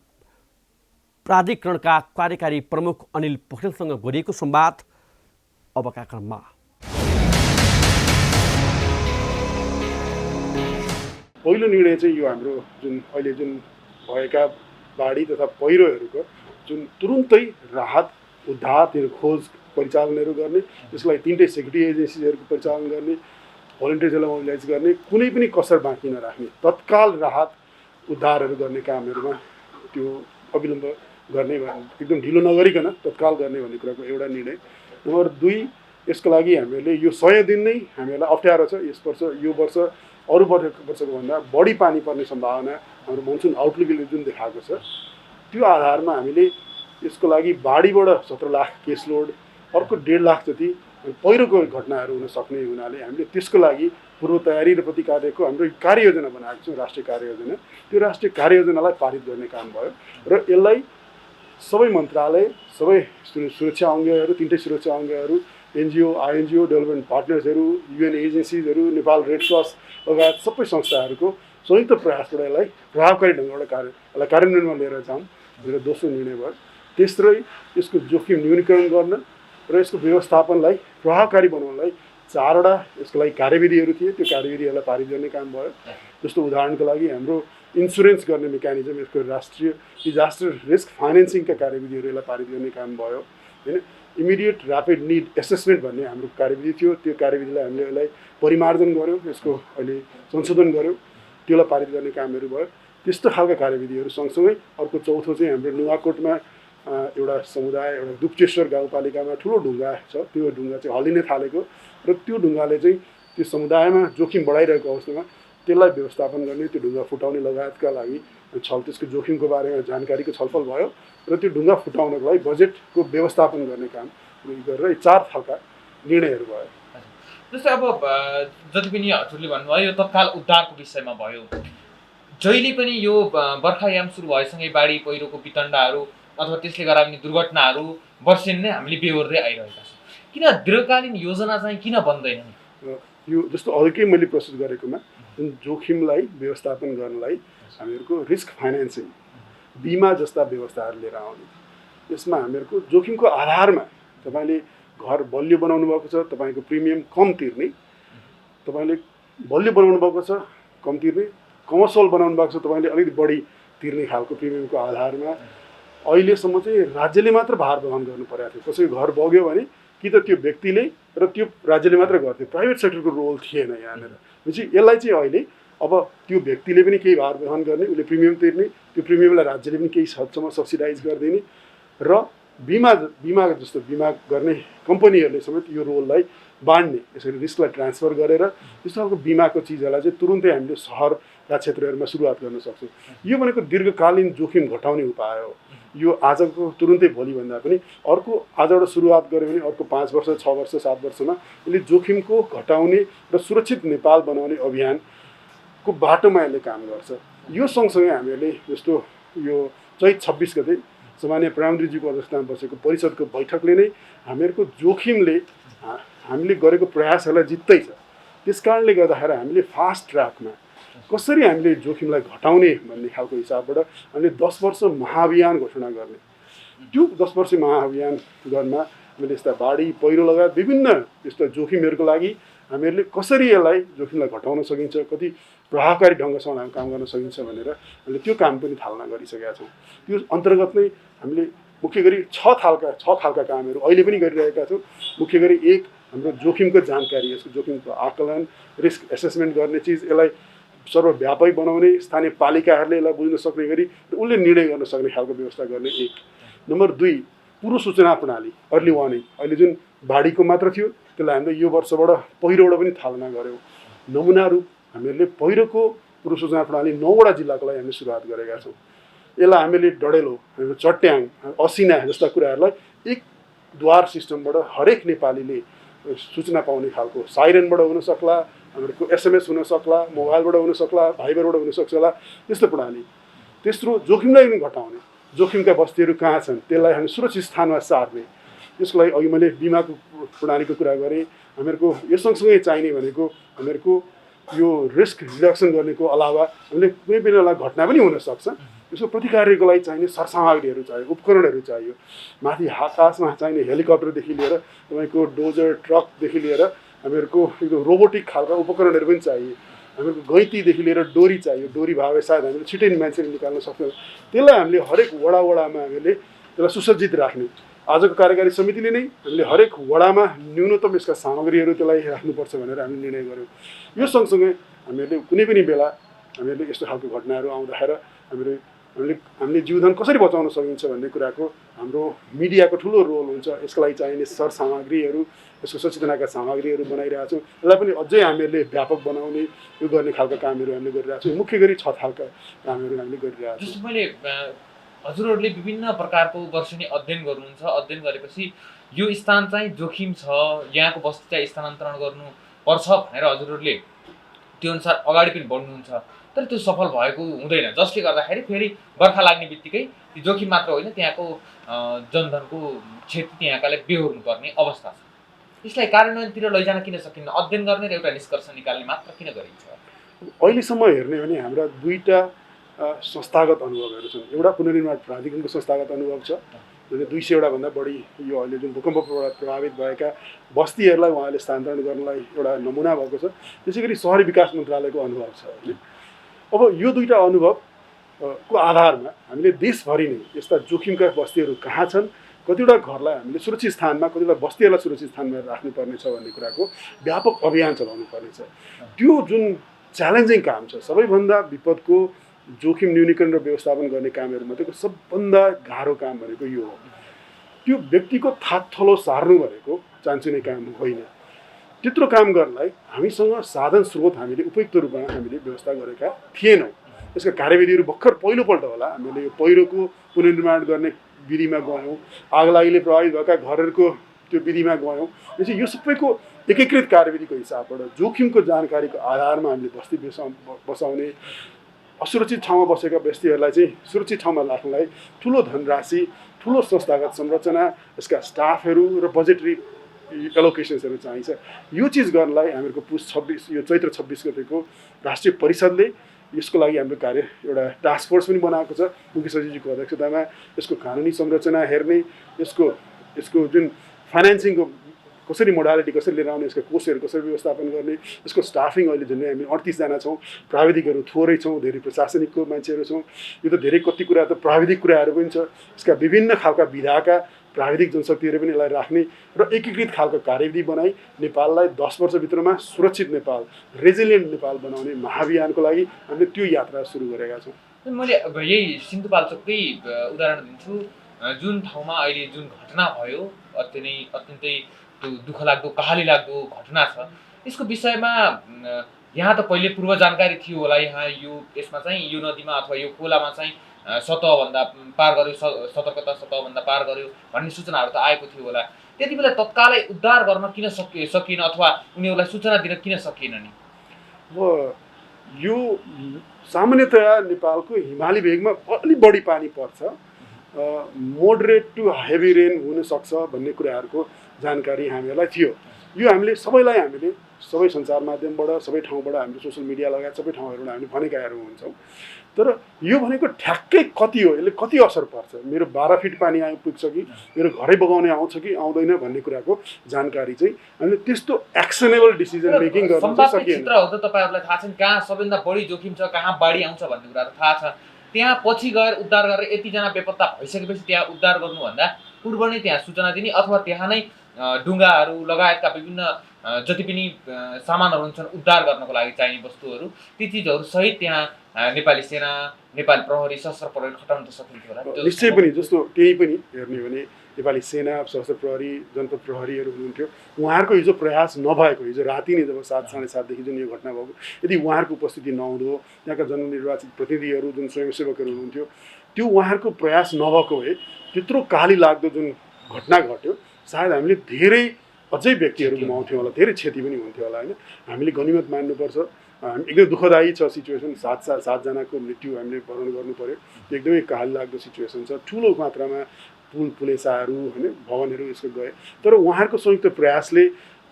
प्राधिकरणका कार्यकारी प्रमुख अनिल पोखरेलसँग गरिएको संवाद अबका क्रममा। पहिलो निर्णय चाहिँ यो हाम्रो जुन अहिले जुन भएका बाढी तथा पहिरोहरूको जुन तुरुन्तै राहत उद्धार खोज परिचालनहरू गर्ने, त्यसलाई तीनटै सेक्युरिटी एजेन्सीहरूको परिचालन गर्ने, भोलिन्टियर्सलाई मोबिलाइज गर्ने, कुनै पनि कसर बाँकी नराख्ने तत्काल राहत उद्धारहरू गर्ने कामहरूमा त्यो अविलम्ब गर्ने, एकदम ढिलो नगरिकन तत्काल गर्ने भन्ने कुराको एउटा निर्णय। नम्बर 2, यसको लागि हामीले यो 100 दिन नै हामीहरूलाई अप्ठ्यारो छ। यो वर्ष अरू वर्षको भन्दा बढी पानी पर्ने सम्भावना हाम्रो मनसुन आउटलुकले जुन देखाएको छ, त्यो आधारमा हामीले यसको लागि बाढीबाट 17 लाख केस लोड, अर्को 1.5 लाख जति पहिरोको घटनाहरू हुन सक्ने हुनाले हामीले त्यसको लागि पूर्व तयारी र प्रतिकारको हाम्रो कार्ययोजना बनाएको छौँ, राष्ट्रिय कार्ययोजना। त्यो राष्ट्रिय कार्ययोजनालाई पारित गर्ने काम भयो र यसलाई सबै मन्त्रालय, सबै सुरक्षा अङ्गहरू, तीनटै सुरक्षा अङ्गहरू, एनजिओ, आइएनजिओ, डेभलपमेन्ट पार्टनर्सहरू, युएन एजेन्सीजहरू, नेपाल रेड क्रस लगायत सबै संस्थाहरूको संयुक्त प्रयासबाट यसलाई प्रभावकारी ढङ्गबाट यसलाई कार्यान्वयनमा लिएर जाउँ भनेर दोस्रो निर्णय भयो। तेस्रो, यसको जोखिम न्यूनीकरण गर्न र यसको व्यवस्थापनलाई प्रभावकारी बनाउनलाई 4वटा यसको लागि कार्यविधिहरू थिए। त्यो कार्यविधिहरूलाई पारित गर्ने काम भयो। जस्तो उदाहरणको लागि हाम्रो इन्सुरेन्स गर्ने मेकानिजम, यसको राष्ट्रिय डिजास्टर रिस्क फाइनेन्सिङका कार्यविधिहरू यसलाई पारित गर्ने काम भयो होइन। इमिडिएट ऱ्यापिड निड एसेसमेन्ट भन्ने हाम्रो कार्यविधि थियो, त्यो कार्यविधिलाई हामीले यसलाई परिमार्जन गऱ्यौँ, यसको अहिले संशोधन गऱ्यौँ, त्यसलाई पारित गर्ने कामहरू भयो। त्यस्तो खालका कार्यविधिहरू सँगसँगै अर्को चौथो चाहिँ हाम्रो नुवाकोटमा एउटा समुदाय, एउटा दुप्चेश्वर गाउँपालिकामा ठुलो ढुङ्गा छ। त्यो ढुङ्गा चाहिँ हल्लिनै थालेको र त्यो ढुङ्गाले चाहिँ त्यो समुदायमा जोखिम बढाइरहेको अवस्थामा त्यसलाई व्यवस्थापन गर्ने, त्यो ढुङ्गा फुटाउने लगायतका लागि त्यसको जोखिमको बारेमा जानकारीको छलफल भयो र त्यो ढुङ्गा फुटाउनको लागि बजेटको व्यवस्थापन गर्ने काम गरेर 4 खालका निर्णयहरू भयो। जस्तै अब जति पनि हजुरले भन्नुभयो यो तत्काल उद्धारको विषयमा भयो, जहिले पनि यो बर्खायाम सुरु भएसँगै बाढी पहिरोको वितण्डाहरू अथवा त्यसले गर्दा पनि दुर्घटनाहरू वर्षेनी नै हामीले बेहोर्दै आइरहेका छौँ। किन दीर्घकालीन योजना चाहिँ किन बन्दैन? यो जस्तो अघिकै मैले प्रस्तुत गरेकोमा जुन जोखिमलाई व्यवस्थापन गर्नलाई हामीहरूको रिस्क फाइनेन्सिङ, बिमा जस्ता व्यवस्थाहरू लिएर आउने, यसमा हामीहरूको जोखिमको आधारमा तपाईँले घर बलियो बनाउनु भएको छ, तपाईँको प्रिमियम कम तिर्ने, तपाईँले बलियो बनाउनु भएको छ कम तिर्ने, कमर्सियल बनाउनु भएको छ तपाईँले अलिकति बढी तिर्ने खालको प्रिमियमको आधारमा अहिलेसम्म चाहिँ राज्यले मात्र भार वहन गर्नु परेको थियो। कसैको घर बग्यो भने कि त त्यो व्यक्तिले र त्यो राज्यले मात्र गर्थ्यो, प्राइभेट सेक्टरको रोल थिएन यहाँनिर। भनेपछि यसलाई चाहिँ अहिले अब त्यो व्यक्तिले पनि केही भार वहन गर्ने, उसले प्रिमियम तिर्ने, त्यो प्रिमियमलाई राज्यले पनि केही हदसम्म सब्सिडाइज गरिदिने र बिमा जस्तो बिमा गर्ने कम्पनीहरूले समेत यो रोललाई बाँड्ने, यसरी रिस्कलाई ट्रान्सफर गरेर यस्तो खालको बिमाको चिजहरूलाई चाहिँ तुरुन्तै हामीले सहरका क्षेत्रहरूमा सुरुवात गर्न सक्छौँ। यो भनेको दीर्घकालीन जोखिम घटाउने उपाय हो। यो आजको तुरुन्तै भोलिभन्दा पनि अर्को आजबाट सुरुवात गऱ्यो भने अर्को 5 वर्ष 6 वर्ष 7 वर्षमा यसले जोखिमको घटाउने र सुरक्षित नेपाल बनाउने अभियानको बाटोमा यसले काम गर्छ। यो सँगसँगै हामीहरूले जस्तो यो चैत 26 गते सामान्य प्रधानमन्त्रीजीको अध्यक्षतामा बसेको परिषदको बैठकले नै हामीहरूको जोखिमले हामीले गरेको प्रयासहरूलाई जित्दैछ। त्यस कारणले गर्दाखेरि हामीले फास्ट ट्र्याकमा कसरी हामीले जोखिमलाई घटाउने भन्ने खालको हिसाबबाट हामीले 10 वर्ष महाअभियान घोषणा गर्ने। त्यो 10 वर्ष महाअभियान गर्नमा हामीले यस्ता बाढी पहिरो लगायत विभिन्न यस्ता जोखिमहरूको लागि हामीहरूले कसरी यसलाई जोखिमलाई घटाउन सकिन्छ, कति प्रभावकारी ढङ्गसँग हामी काम गर्न सकिन्छ भनेर हामीले त्यो काम पनि थालना गरिसकेका छौँ। त्यो अन्तर्गत नै हामीले मुख्य गरी 6 खालका कामहरू अहिले पनि गरिरहेका छौँ। मुख्य गरी एक हाम्रो जोखिमको जानकारी, यसको जोखिमको आकलन, रिस्क एसेसमेन्ट गर्ने चिज, यसलाई सर्वव्यापी बनाउने, स्थानीय पालिकाहरूले यसलाई बुझ्न सक्ने गरी उनले निर्णय गर्न सक्ने खालको व्यवस्था गर्ने एक। नम्बर 2 पूर्व सूचना प्रणाली, अर्ली वार्निङ। अहिले जुन बाढीको मात्र थियो त्यसलाई हामीले यो वर्षबाट पहिरोबाट पनि थालना गऱ्यौँ। नमुना रूप हामीहरूले पहिरोको पूर्व सूचना प्रणाली 9वटा जिल्लाको लागि हामीले सुरुवात गरेका छौँ। यसलाई हामीले डडेलो, चट्याङ, असिना जस्ता कुराहरूलाई एक द्वार सिस्टमबाट हरेक नेपालीले सूचना पाउने खालको, साइरनबाट हुन सक्ला, हामीहरूको SMS हुन सक्ला, मोबाइलबाट हुन सक्ला, भाइबरबाट हुन सक्ला, त्यस्तो प्रणाली। तेस्रो जोखिमलाई पनि घटाउने, जोखिमका बस्तीहरू कहाँ छन् त्यसलाई हामी सुरक्षित स्थानमा सार्ने। त्यसको लागि अघि मैले बिमाको प्रणालीको कुरा गरेँ। हामीहरूको यो सँगसँगै चाहिने भनेको हामीहरूको यो रिस्क रिडक्सन गर्नेको अलावा हामीले कुनै बेला घटना पनि हुनसक्छ, यसको प्रतिकारको लागि चाहिने सरसामग्रीहरू चाहियो, उपकरणहरू चाहियो। माथि आकाशमा चाहिने हेलिकप्टरदेखि लिएर तपाईँको डोजर, ट्रकदेखि लिएर हामीहरूको एकदम रोबोटिक खालका उपकरणहरू पनि चाहियो। हामीहरूको गैँतीदेखि लिएर डोरी चाहियो। डोरी भए सायद हामीले छिटै मान्छेले निकाल्न सक्छौँ। त्यसलाई हामीले हरेक वडामा हामीले त्यसलाई सुसज्जित राख्ने। आजको कार्यकारी समितिले नै हामीले हरेक वडामा न्यूनतम यसका सामग्रीहरू त्यसलाई राख्नुपर्छ भनेर हामीले निर्णय गऱ्यौँ। यो सँगसँगै हामीहरूले कुनै पनि बेला हामीहरूले यस्तो खालको घटनाहरू आउँदाखेरि हामीले जीवधन कसरी बचाउन सकिन्छ भन्ने कुराको हाम्रो मिडियाको ठुलो रोल हुन्छ। यसको लागि चाहिने सरसामग्रीहरू, यसको सचेतनाका सामग्रीहरू बनाइरहेको छौँ। यसलाई पनि अझै हामीहरूले व्यापक बनाउने यो गर्ने खालका कामहरू हामीले गरिरहेको छौँ। मुख्य गरी 6 खालका कामहरू हामीले गरिरहेको छौँ। जस्तो मैले हजुरहरूले विभिन्न प्रकारको वर्षेनी अध्ययन गर्नुहुन्छ, अध्ययन गरेपछि यो स्थान चाहिँ जोखिम छ, यहाँको बस्ती चाहिँ स्थानान्तरण गर्नुपर्छ भनेर हजुरहरूले त्यो अनुसार अगाडि पनि बढ्नुहुन्छ। तर त्यो सफल भएको हुँदैन, जसले गर्दाखेरि फेरि बर्खा लाग्ने बित्तिकै त्यो जोखिम मात्र होइन, त्यहाँको जनधनको क्षति त्यहाँकाले बेहोर्नु पर्ने अवस्था छ। यसलाई कार्यान्वयनतिर लैजान किन सकिन्न? अध्ययन गर्ने र एउटा निष्कर्ष निकाल्ने मात्र किन गरिन्छ? अहिलेसम्म हेर्ने भने हाम्रा 2टा संस्थागत अनुभवहरू छन्। एउटा पुनर्निर्माण प्राधिकरणको संस्थागत अनुभव छ, जुन 200 भन्दा बढी यो अहिले जुन भूकम्पबाट प्रभावित भएका बस्तीहरूलाई उहाँले स्थानान्तरण गर्नलाई एउटा नमुना भएको छ। त्यसै गरी सहरी विकास मन्त्रालयको अनुभव छ। अब यो 2टा अनुभवको आधारमा हामीले देशभरि नै यस्ता जोखिमका बस्तीहरू कहाँ छन्, कतिवटा घरलाई हामीले सुरक्षित स्थानमा, कतिवटा बस्तीहरूलाई सुरक्षित स्थानमा राख्नुपर्नेछ भन्ने कुराको व्यापक अभियान चलाउनु पर्नेछ। त्यो जुन च्यालेन्जिङ काम छ, सबैभन्दा विपदको जोखिम न्यूनीकरण र व्यवस्थापन गर्ने कामहरूमध्येको सबभन्दा गाह्रो काम भनेको यो हो। त्यो व्यक्तिको थाकथलो सार्नु भनेको चान्चुने काम होइन। त्यत्रो काम गर्नलाई हामीसँग साधन स्रोत हामीले उपयुक्त रूपमा हामीले व्यवस्था गरेका थिएनौँ। यसका कार्यविधिहरू भर्खर पहिलोपल्ट होला हामीले यो पहिरोको पुनर्निर्माण गर्ने विधिमा गयौँ, आगलागीले प्रभावित भएका घरहरूको त्यो विधिमा गयौँ। यो सबैको एकीकृत कार्यविधिको हिसाबबाट जोखिमको जानकारीको आधारमा हामीले बस्ती बसाउने, असुरक्षित ठाउँमा बसेका व्यक्तिहरूलाई चाहिँ सुरक्षित ठाउँमा राख्नलाई ठुलो धनराशि, ठुलो संस्थागत संरचना, यसका स्टाफहरू र बजेटरी एलोकेसन्सहरू चाहिन्छ। यो चिज गर्नलाई हामीहरूको पुस 26 यो चैत्र 26 गतेको राष्ट्रिय परिषदले यसको लागि हाम्रो कार्य एउटा टास्क फोर्स पनि बनाएको छ मुख्य सचिवजीको अध्यक्षतामा। यसको कानुनी संरचना हेर्ने, यसको जुन फाइनेन्सिङको कसरी मोडालिटी कसरी लिएर आउने, यसका कोषहरू कसरी व्यवस्थापन गर्ने, यसको स्टाफिङ अहिले झन् हामी 38 जना छौँ, प्राविधिकहरू थोरै छौँ, धेरै प्रशासनिकको मान्छेहरू छौँ। यो त धेरै कति कुरा त प्राविधिक कुराहरू पनि छ। यसका विभिन्न खालका विधाका प्राविधिक जनशक्तिहरू पनि यसलाई राख्ने र एकीकृत खालको कार्यविधि बनाई नेपाललाई 10 वर्षभित्रमा सुरक्षित नेपाल, रेजिलियन्ट नेपाल बनाउने महाअभियानको लागि हामीले त्यो यात्रा सुरु गरेका छौँ। मैले यही सिन्धुपाल्चोककै उदाहरण दिन्छु। जुन ठाउँमा अहिले जुन घटना भयो, अत्यन्तै त्यो दुःखलाग्दो कहाली लाग्दो घटना छ, यसको विषयमा यहाँ त पहिले पूर्व जानकारी थियो होला, यहाँ यसमा चाहिँ यो नदीमा अथवा यो खोलामा चाहिँ सतहभन्दा पार गर्यो, सतर्कता सतहभन्दा पार गर्यो भन्ने सूचनाहरू त आएको थियो होला। त्यति बेला तत्कालै उद्धार गर्न किन सकिएन अथवा उनीहरूलाई सूचना दिन किन सकिएन नि? अब यो सामान्यतया नेपालको हिमाली भेगमा अलि बढी पानी पर्छ, मोडरेट टु हेभी रेन हुनसक्छ भन्ने कुराहरूको जानकारी हामीहरूलाई थियो। यो हामीले सबै सञ्चार माध्यमबाट, सबै ठाउँबाट, हाम्रो सोसियल मिडिया लगायत सबै ठाउँहरूबाट हामीले भनेकाहरू हुन्छौँ। तर यो भनेको ठ्याक्कै कति हो, यसले कति असर पर्छ, मेरो 12 फिट पानी पुग्छ कि मेरो घरै बगाउने आउँछ कि आउँदैन भन्ने कुराको जानकारी चाहिँ हामीले त्यस्तो एक्सनेबल डिसिजन मेकिङ गर्न सकिएन। क्षेत्रहरू त तपाईँहरूलाई थाहा छ नि, कहाँ सबैभन्दा बढी जोखिम छ, कहाँ बाढी आउँछ भन्ने कुरा त थाहा छ। त्यहाँ पछि गएर उद्धार गरेर यतिजना बेपत्ता भइसकेपछि त्यहाँ उद्धार गर्नुभन्दा पूर्व नै त्यहाँ सूचना दिने अथवा त्यहाँ नै ढुङ्गाहरू लगायतका विभिन्न जति पनि सामानहरू हुन्छन् उद्धार गर्नको लागि चाहिने वस्तुहरू, ती चिजहरू सहित त्यहाँ नेपाली सेना, नेपाली प्रहरी, सशस्त्र प्रहरी खटाउन त सकिन्थ्यो होला। निश्चय पनि जस्तो केही पनि हेर्ने भने नेपाली सेना, सशस्त्र प्रहरी, जनपद प्रहरीहरू हुनुहुन्थ्यो, उहाँहरूको हिजो प्रयास नभएको, हिजो राति नै जब 7 साढे 7 देखि जुन यो घटना भएको, यदि उहाँहरूको उपस्थिति नहुँदो, त्यहाँका जननिर्वाचित प्रतिनिधिहरू जुन स्वयंसेवकहरू हुनुहुन्थ्यो, त्यो उहाँहरूको प्रयास नभएको भए त्यत्रो काली लाग्दो जुन घटना घट्यो, सायद हामीले धेरै अझै व्यक्तिहरू गुमाउँथ्यौँ होला, धेरै क्षति पनि हुन्थ्यो होला होइन। हामीले गनिमत मान्नुपर्छ। एकदमै दुःखदायी छ सिचुएसन, 7 जनाको मृत्यु हामीले वर्ण गर्नु पर्यो, एकदमै काली लाग्दो सिचुएसन छ। ठुलो मात्रामा पुलेसाहरू होइन, भवनहरू यसको गए, तर उहाँहरूको संयुक्त प्रयासले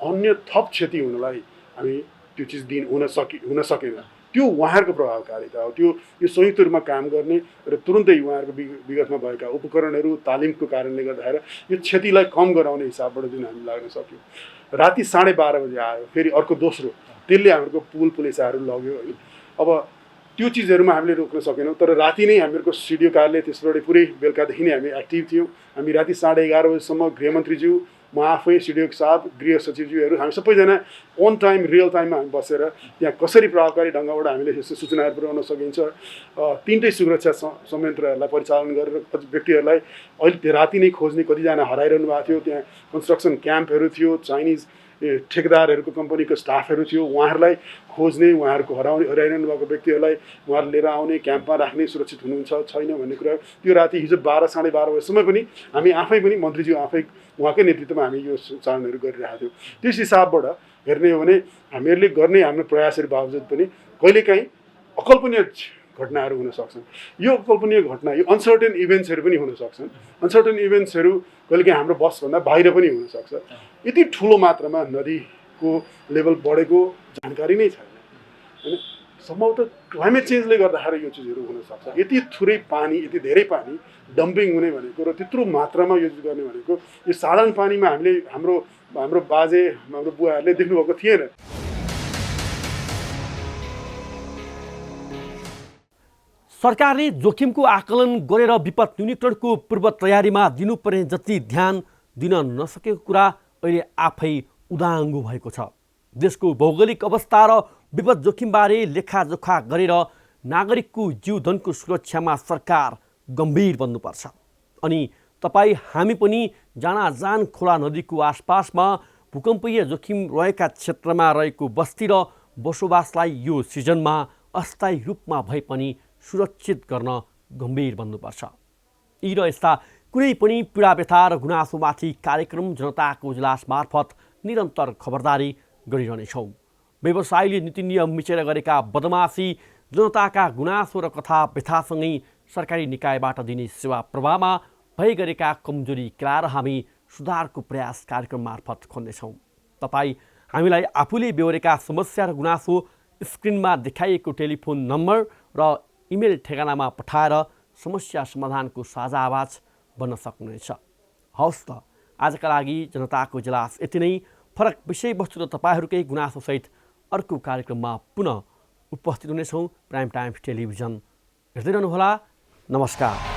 अन्य थप क्षति हुनलाई हामी त्यो चिज हुन सकेन। त्यो उहाँहरूको प्रभावकारिता हो। यो संयुक्त रूपमा काम गर्ने र तुरुन्तै उहाँहरूको विगतमा भएका उपकरणहरू, तालिमको कारणले गर्दाखेरि यो क्षतिलाई कम गराउने हिसाबबाट जुन हामी लाग्न सक्यौँ। राति 12:30 बजे आयो, फेरि अर्को दोस्रो, त्यसले हाम्रो पुलिसाहरू लग्यो होइन। अब त्यो चिजहरूमा हामीले रोक्न सकेनौँ, तर राति नै हामीहरूको सिडिओ कार्यालय त्यसबाट पुरै बेलुकादेखि नै हामी एक्टिभ थियौँ। हामी राति 11:30 बजीसम्म गृहमन्त्रीज्यू, म आफै सिडिओको साथ, गृह सचिवज्यूहरू, हामी सबैजना अन टाइम रियल टाइममा हामी बसेर त्यहाँ कसरी प्रभावकारी ढङ्गबाट हामीले यस्तो सूचनाहरू पुर्याउन सकिन्छ, 3टै सुरक्षा संयन्त्रहरूलाई परिचालन गरेर व्यक्तिहरूलाई अहिले राति नै खोज्ने, कतिजना हराइरहनु भएको थियो, त्यहाँ कन्स्ट्रक्सन क्याम्पहरू थियो, चाइनिज ठेकेदारहरूको कम्पनीको स्टाफहरू थियो, उहाँहरूलाई खोज्ने, उहाँहरूको हराइरहनु भएको व्यक्तिहरूलाई उहाँहरू लिएर आउने, क्याम्पमा राख्ने, सुरक्षित हुनुहुन्छ छैन भन्ने कुरा। त्यो राति हिजो 12 साढे 12 बजीसम्म पनि हामी आफै पनि मन्त्रीज्यू आफै उहाँकै नेतृत्वमा हामी यो चालनहरू गरिरहेको थियौँ। त्यस हिसाबबाट हेर्ने हो भने हामीहरूले गर्ने हाम्रो प्रयासहरू बावजुद पनि कहिलेकाहीँ अकल्पनीय घटनाहरू हुन सक्छन्। यो अकल्पनीय घटना, यो अनसर्टेन इभेन्ट्सहरू पनि हुन सक्छन्। अनसर्टेन इभेन्ट्सहरू कहिलेकाहीँ हाम्रो बसभन्दा बाहिर पनि हुनसक्छ। यति ठुलो मात्रामा नदीको लेभल बढेको जानकारी नै छैन होइन। सम्भवतः क्लाइमेट चेन्जले गर्दाखेरि यो चिजहरू हुनसक्छ। यति थोरै पानी, यति धेरै पानी डम्पिङ हुने भनेको र त्यत्रो मात्रामा यो चिज गर्ने भनेको यो साधारण पानीमा हामीले हाम्रो बाजे, हाम्रो बुवाहरूले देख्नुभएको थिएन। सरकारले जोखिमको आकलन गरेर विपद न्यूनीकरणको पूर्व तयारीमा दिनुपर्ने जति ध्यान दिन नसकेको कुरा अहिले आफै उदाङ्गो भएको छ। देशको भौगोलिक अवस्था र विपद जोखिमबारे लेखाजोखा गरेर नागरिकको जीवधनको सुरक्षामा सरकार गम्भीर बन्नुपर्छ। अनि तपाईँ हामी पनि जानाजान खोला नदीको आसपासमा भूकम्पीय जोखिम रहेका क्षेत्रमा रहेको बस्ती र बसोबासलाई यो सिजनमा अस्थायी रूपमा भए पनि सुरक्षित गर्न गम्भीर बन्नुपर्छ। यी र यस्ता कुनै पनि पीडा व्यथा र गुनासोमाथि कार्यक्रम जनताको इजलास मार्फत निरन्तर खबरदारी गरिरहनेछौँ। व्यवसायीले नीति नियम मिचेर गरेका बदमासी, जनताका गुनासो र कथा व्यथासँगै सरकारी निकायबाट दिने सेवा प्रवाहमा भइ गरेका कमजोरी केलाएर हामी सुधारको प्रयास कार्यक्रम मार्फत खोज्नेछौँ। तपाईँ हामीलाई आफूले बेहोरेका समस्या र गुनासो स्क्रिनमा देखाइएको टेलिफोन नम्बर र इमेल ठेगानामा पठाएर समस्या समाधानको साझा आवाज बन्न सक्नुहुनेछ। हवस् त, आजका लागि जनताको इजलास यति नै। फरक विषयवस्तु र तपाईँहरूकै गुनासोसहित अर्को कार्यक्रममा पुनः उपस्थित हुनेछौँ। प्राइम टाइम्स टेलिभिजन हेर्दै रहनुहोला। नमस्कार।